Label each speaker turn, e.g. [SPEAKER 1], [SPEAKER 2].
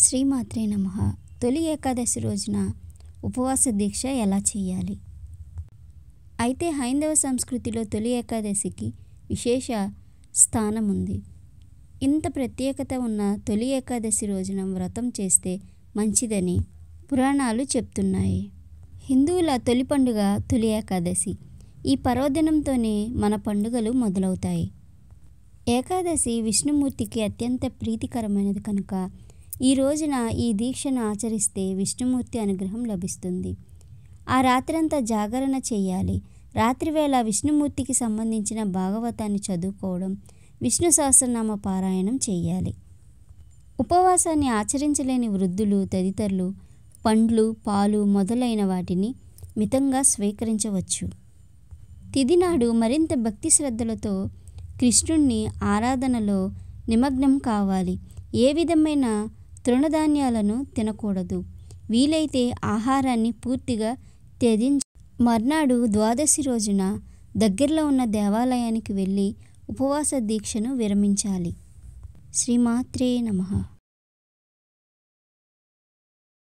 [SPEAKER 1] శ్రీమాత్రే నమః. తొలి ఏకాదశి రోజున ఉపవాస దీక్ష ఎలా చేయాలి? అయితే హైందవ సంస్కృతిలో తొలి ఏకాదశికి విశేష స్థానం ఉంది. ఇంత ప్రత్యేకత ఉన్న తొలి ఏకాదశి రోజున వ్రతం చేస్తే మంచిదని పురాణాలు చెప్తున్నాయి. హిందువుల తొలి పండుగ తొలి ఏకాదశి. ఈ పర్వదినంతోనే మన పండుగలు మొదలవుతాయి. ఏకాదశి విష్ణుమూర్తికి అత్యంత ప్రీతికరమైనది కనుక ఈ రోజున ఈ దీక్షను ఆచరిస్తే విష్ణుమూర్తి అనుగ్రహం లభిస్తుంది. ఆ రాత్రంతా జాగరణ చేయాలి. రాత్రివేళ విష్ణుమూర్తికి సంబంధించిన భాగవతాన్ని చదువుకోవడం, విష్ణు సహస్రనామ పారాయణం చేయాలి. ఉపవాసాన్ని ఆచరించలేని వృద్ధులు తదితరులు పండ్లు, పాలు మొదలైన వాటిని మితంగా స్వీకరించవచ్చు. తిథినాడు మరింత భక్తి శ్రద్ధలతో కృష్ణుణ్ణి ఆరాధనలో నిమగ్నం కావాలి. ఏ విధమైన తృణధాన్యాలను తినకూడదు. వీలైతే ఆహారాన్ని పూర్తిగా త్యజించి మర్నాడు ద్వాదశి రోజున దగ్గరలో ఉన్న దేవాలయానికి వెళ్ళి ఉపవాస దీక్షను విరమించాలి. శ్రీమాత్రే నమః.